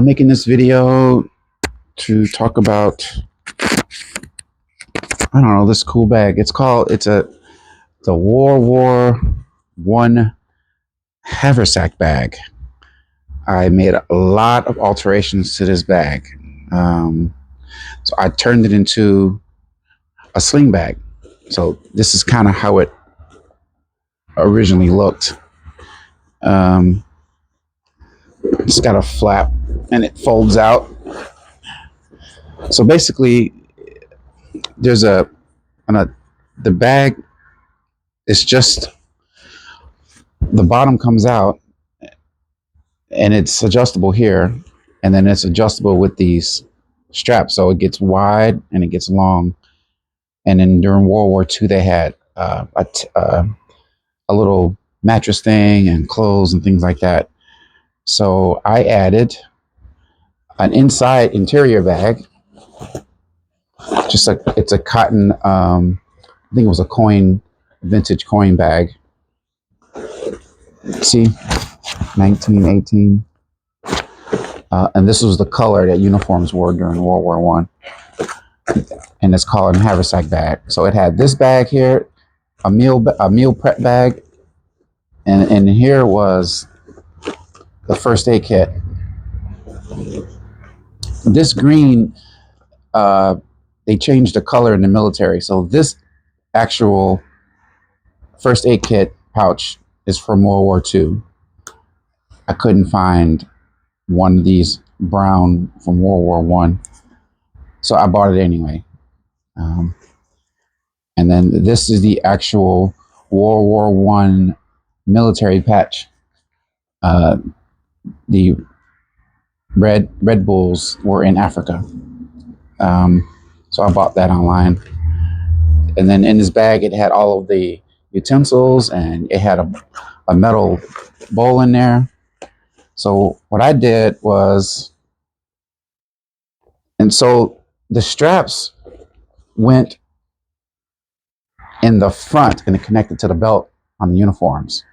Making this video to talk about, I don't know, this cool bag. It's a WW1 haversack bag. I made a lot of alterations to this bag. So I turned it into a sling bag. So this is kind of how it originally looked. It's got a flap and it folds out. So basically, there's the bag is just, the bottom comes out and it's adjustable here, and then it's adjustable with these straps, so it gets wide and it gets long. And then during World War II, they had a little mattress thing and clothes and things like that. So I added an inside interior bag. It's a cotton, I think it was a vintage coin bag. See, 1918. And this was the color that uniforms wore during World War I. And it's called a haversack bag. So it had this bag here, a meal prep bag, and here was the first aid kit. This green, they changed the color in the military. So this actual first aid kit pouch is from World War II. I couldn't find one of these brown from World War I, so I bought it anyway. And then this is the actual World War I military patch. The Red Bulls were in Africa, so I bought that online. And then in this bag, it had all of the utensils, and it had a metal bowl in there. So what I did was, and so the straps went in the front and it connected to the belt on the uniforms,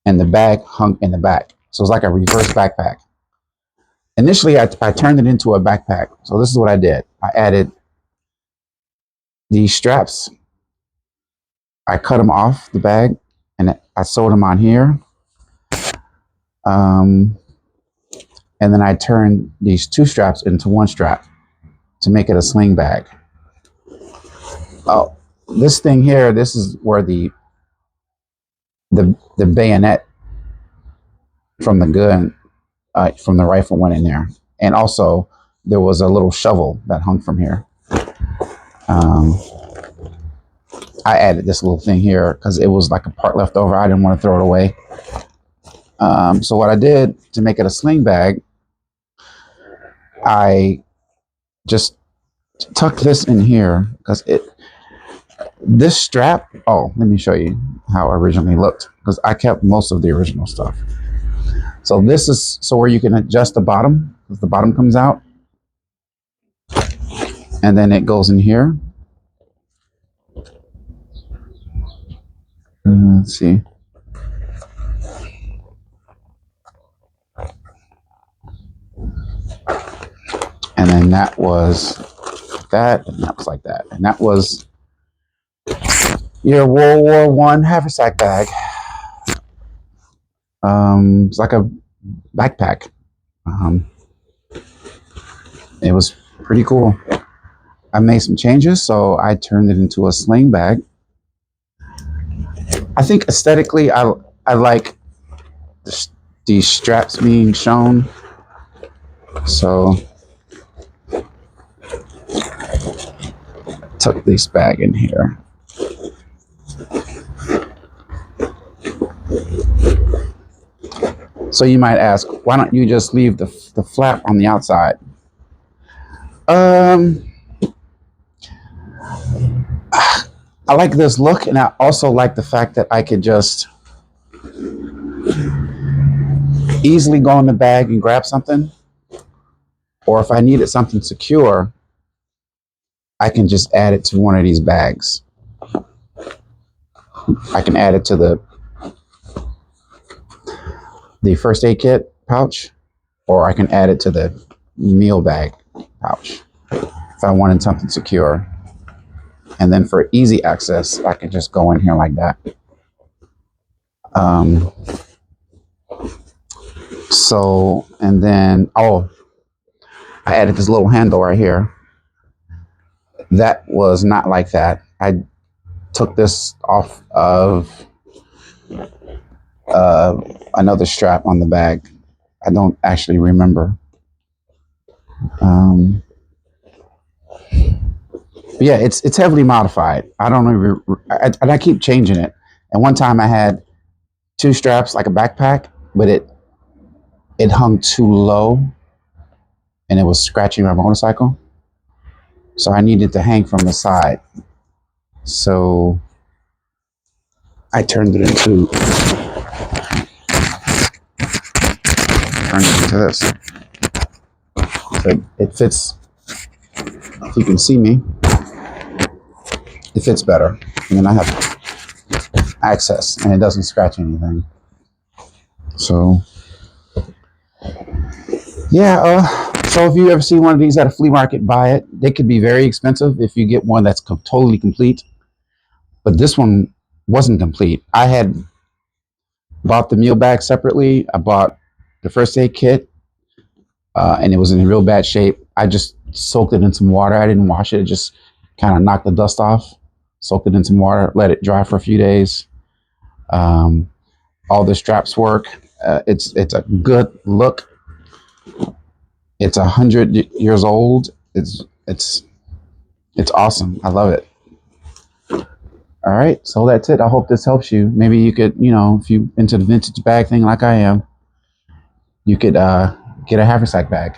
and the bag hung in the back. So it's like a reverse backpack. Initially, I turned it into a backpack. So this is what I did. I added these straps. I cut them off the bag and I sewed them on here. And then I turned these two straps into one strap to make it a sling bag. Oh, this thing here, this is where the bayonet from the gun, from the rifle went in there. And also there was a little shovel that hung from here. I added this little thing here because it was like a part left over. I didn't want to throw it away. So what I did to make it a sling bag, I just tucked this in here because this strap, oh, let me show you how it originally looked, because I kept most of the original stuff. So this is where you can adjust the bottom, because the bottom comes out, and then it goes in here. Let's see. And then that was that, and that was like that. And that was your World War I haversack bag. It's like a backpack. It was pretty cool. I made some changes, so I turned it into a sling bag. I think aesthetically, I like these straps being shown. So tuck this bag in here. So you might ask, why don't you just leave the flap on the outside? I like this look, and I also like the fact that I could just easily go in the bag and grab something. Or if I needed something secure, I can just add it to one of these bags. I can add it to the first aid kit pouch, or I can add it to the meal bag pouch if I wanted something secure. And then for easy access, I can just go in here like that. Um, so, and then, oh, I added this little handle right here. That was not like that. I took this off of another strap on the bag. I don't actually remember. Um, but yeah, it's heavily modified. I don't even, and I keep changing it. And one time I had two straps like a backpack, but it hung too low and it was scratching my motorcycle. So I needed to hang from the side. So I turned it into this. So it fits. If you can see me, it fits better. And then I have access and it doesn't scratch anything. So yeah, so if you ever see one of these at a flea market, buy it. They could be very expensive if you get one that's totally complete. But this one wasn't complete. I had bought the meal bag separately. I bought the first aid kit, and it was in real bad shape. I just soaked it in some water. I didn't wash it. It just kind of knocked the dust off. Soaked it in some water, let it dry for a few days. Um, all the straps work. It's a good look. It's 100 years old. It's awesome. I love it. All right, so that's it. I hope this helps you. Maybe you could, if you into the vintage bag thing like I am, you could get a haversack bag.